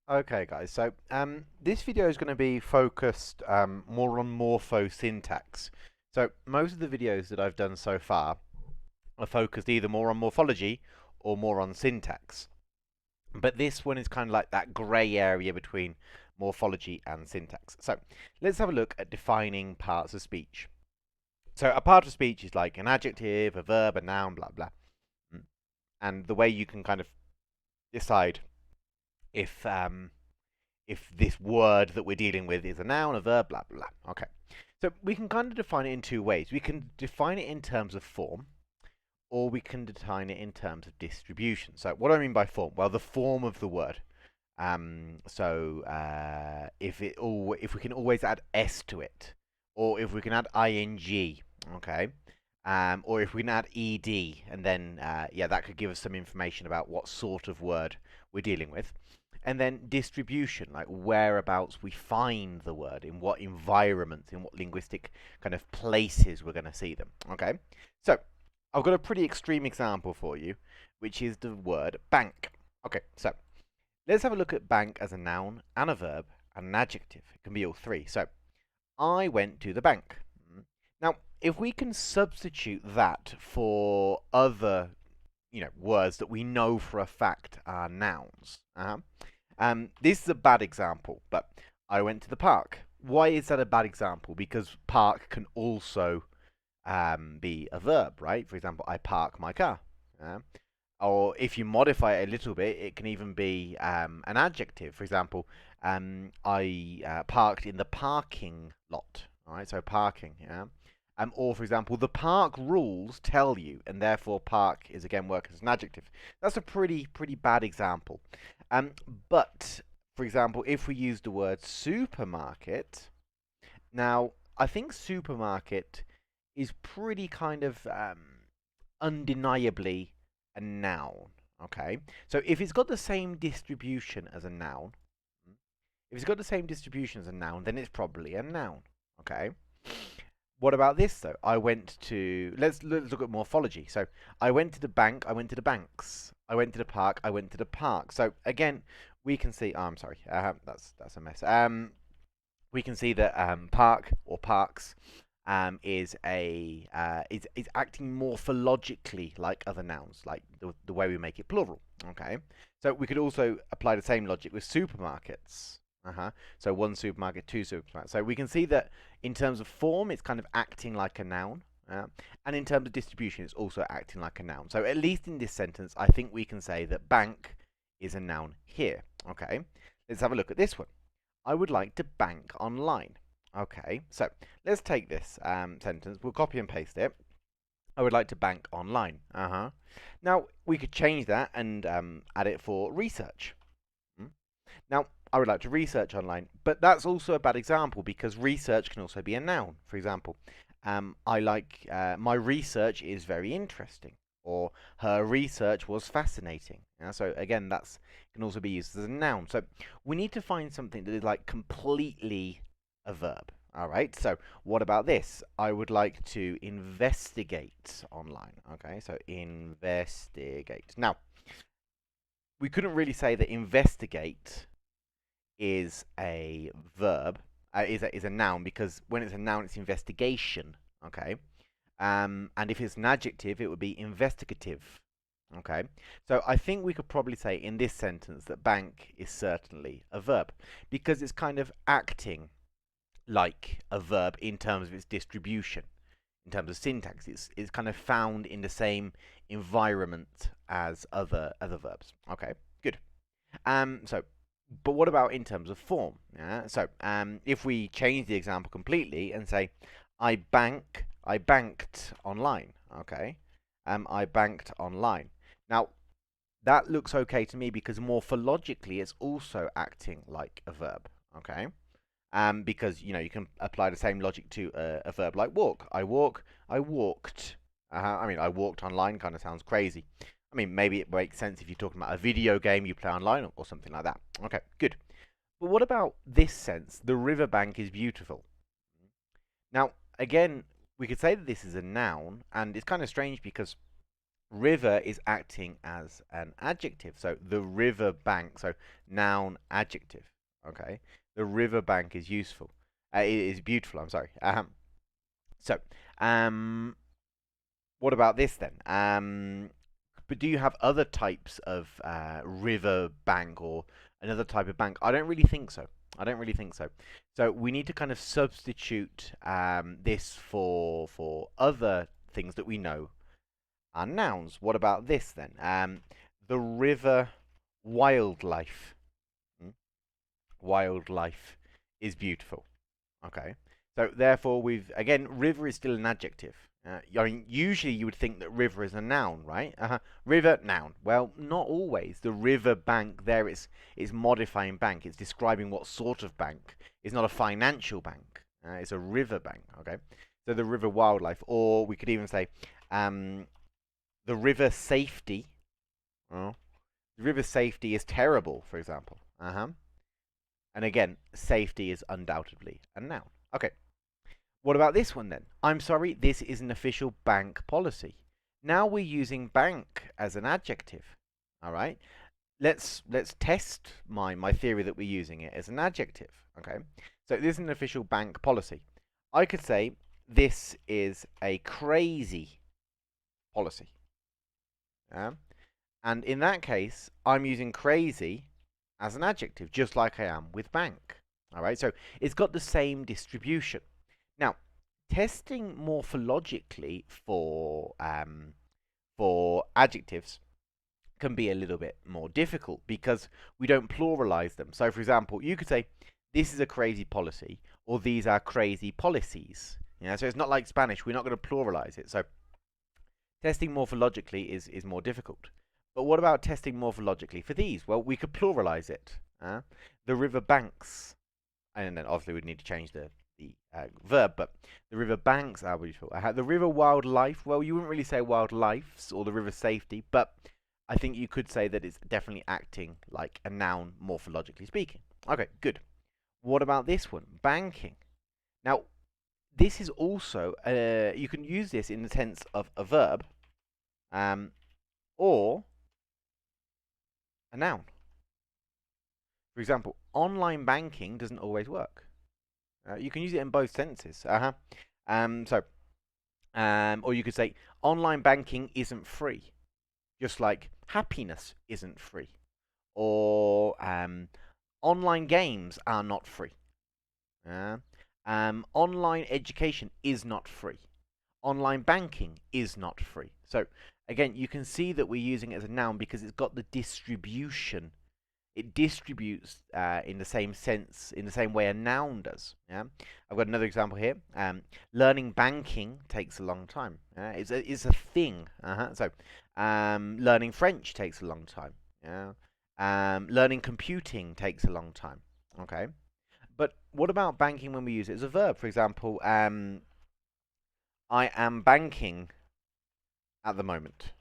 Okay, guys. So this video is going to be focused more on morphosyntax. So most of the videos that I've done so far are focused either more on morphology or more on syntax. But this one is kind of like that grey area between morphology and syntax. So let's have a look at defining parts of speech. So a part of speech is like an adjective, a verb, a noun, blah blah. And the way you can kind of decide if if this word that we're dealing with is a noun, a verb, blah, blah, blah. Okay. So we can kind of define it in two ways. We can define it in terms of form, or we can define it in terms of distribution. So what do I mean by form? Well, the form of the word. If we can always add s to it, or if we can add ing, okay, or if we can add ed, and then yeah, that could give us some information about what sort of word we're dealing with. And then distribution, like whereabouts we find the word, in what environments, in what linguistic kind of places we're going to see them. Okay, so I've got a pretty extreme example for you, which is the word bank. Okay, so let's have a look at bank as a noun and a verb and an adjective. It can be all three. So I went to the bank. Now, if we can substitute that for other, words that we know for a fact are nouns. This is a bad example, but I went to the park. Why is that a bad example? Because park can also be a verb, right? For example, I park my car. Or if you modify it a little bit, it can even be an adjective. For example, I parked in the parking lot. All right, so parking, yeah. Or for example, the park rules tell you, and therefore park is again work as an adjective. That's a pretty bad example. But for example, if we use the word supermarket, now I think supermarket is pretty kind of undeniably a noun. Okay, so if it's got the same distribution as a noun, if it's got the same distribution as a noun, then it's probably a noun. Okay. What about this though? I went to let's look at morphology. So I went to the bank. I went to the banks. I went to the park. I went to the park. So again, we can see. Oh, I'm sorry. That's a mess. We can see that park or parks is acting morphologically like other nouns, like the way we make it plural. Okay, so we could also apply the same logic with supermarkets. So one supermarket, two supermarkets. So we can see that in terms of form, it's kind of acting like a noun. And in terms of distribution, it's also acting like a noun. So at least in this sentence, I think we can say that bank is a noun here. Okay, let's have a look at this one. I would like to bank online. Okay, so let's take this sentence. We'll copy and paste it. I would like to bank online. Now, we could change that and add it for research. Now, I would like to research online, but that's also a bad example because research can also be a noun. For example, I like my research is very interesting, or her research was fascinating. So again, that's can also be used as a noun. So we need to find something that is like completely a verb. All right. So what about this? I would like to investigate online. Okay. So investigate. Now we couldn't really say that investigate is a verb, is a noun, because when it's a noun, it's investigation. Okay. And if it's an adjective, it would be investigative. Okay. So I think we could probably say in this sentence that bank is certainly a verb because it's kind of acting like a verb in terms of its distribution. In terms of syntax, it's kind of found in the same environment as other verbs. Okay, good. So but what about in terms of form? Yeah. So if we change the example completely and say, I banked online. Okay. I banked online. Now that looks okay to me because morphologically it's also acting like a verb. Okay. Because you can apply the same logic to a verb like walk. I walk. I walked. I mean, I walked online. Kind of sounds crazy. I mean, maybe it makes sense if you're talking about a video game you play online or something like that. Okay, good. But what about this sense? The riverbank is beautiful. Now, again, we could say that this is a noun, and it's kind of strange because river is acting as an adjective. So the river bank, so noun adjective. Okay, the river bank is useful. It is beautiful. I'm sorry. So, um, what about this then? But do you have other types of river bank or another type of bank? I don't really think so. I don't really think so. So we need to kind of substitute this for other things that we know are nouns. What about this then? The river wildlife. Hmm? Wildlife is beautiful. Okay. So therefore, we've again, river is still an adjective. I mean, usually you would think that river is a noun, right? River, noun. Well, not always. The river bank there is modifying bank. It's describing what sort of bank. It's not a financial bank. It's a river bank. Okay. So the river wildlife, or we could even say, the river safety. Oh, the river safety is terrible, for example. And again, safety is undoubtedly a noun. Okay. What about this one then? I'm sorry, this is an official bank policy. Now we're using bank as an adjective. All right. Let's test my theory that we're using it as an adjective. Okay. So this is an official bank policy. I could say this is a crazy policy. And in that case, I'm using crazy as an adjective, just like I am with bank. All right. So it's got the same distribution. Now, testing morphologically for adjectives can be a little bit more difficult because we don't pluralize them. So, for example, you could say this is a crazy policy, or these are crazy policies. So it's not like Spanish. We're not going to pluralize it. So testing morphologically is more difficult. But what about testing morphologically for these? Well, we could pluralize it. The river banks, and then obviously we'd need to change the verb, but the river banks are beautiful. The river wildlife, well, you wouldn't really say wildlife's or the river safety, but I think you could say that it's definitely acting like a noun, morphologically speaking. Okay, good. What about this one? Banking. Now, this is also, you can use this in the sense of a verb or a noun. For example, online banking doesn't always work. You can use it in both senses. Or you could say online banking isn't free, just like happiness isn't free, or online games are not free. Online education is not free. Online banking is not free. So again, you can see that we're using it as a noun because it's got the distribution. It distributes in the same sense, in the same way a noun does. I've got another example here. Learning banking takes a long time. It's a thing. So learning French takes a long time. Learning computing takes a long time. Okay. But what about banking when we use it as a verb? For example, I am banking at the moment.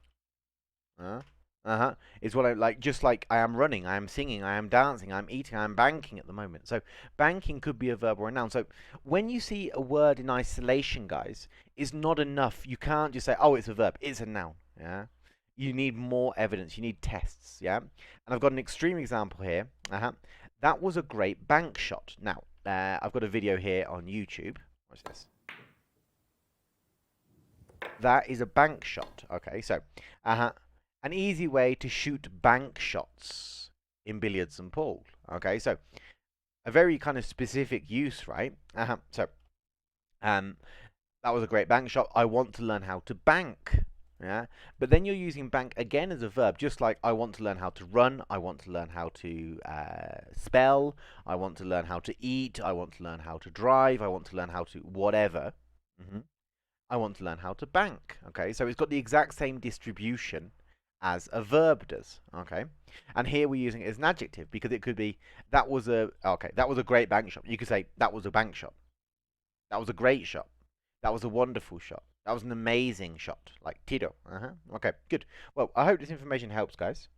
Is what I like. Just like I am running, I am singing, I am dancing, I am eating, I am banking at the moment. So banking could be a verb or a noun. So when you see a word in isolation, guys, is not enough. You can't just say, "Oh, it's a verb." It's a noun. You need more evidence. You need tests. And I've got an extreme example here. That was a great bank shot. Now, I've got a video here on YouTube. Watch this. That is a bank shot. Okay, so, an easy way to shoot bank shots in billiards and pool. Okay, so a very kind of specific use, right? So, that was a great bank shot. I want to learn how to bank. But then you're using bank again as a verb, just like I want to learn how to run, I want to learn how to spell, I want to learn how to eat, I want to learn how to drive, I want to learn how to whatever. I want to learn how to bank. Okay, so it's got the exact same distribution as a verb does. Okay, and here we're using it as an adjective because it could be that was a great bank shot. You could say that was a bank shot. That was a great shot. That was a wonderful shot. That was an amazing shot, like Tito. Okay, good. Well, I hope this information helps, guys.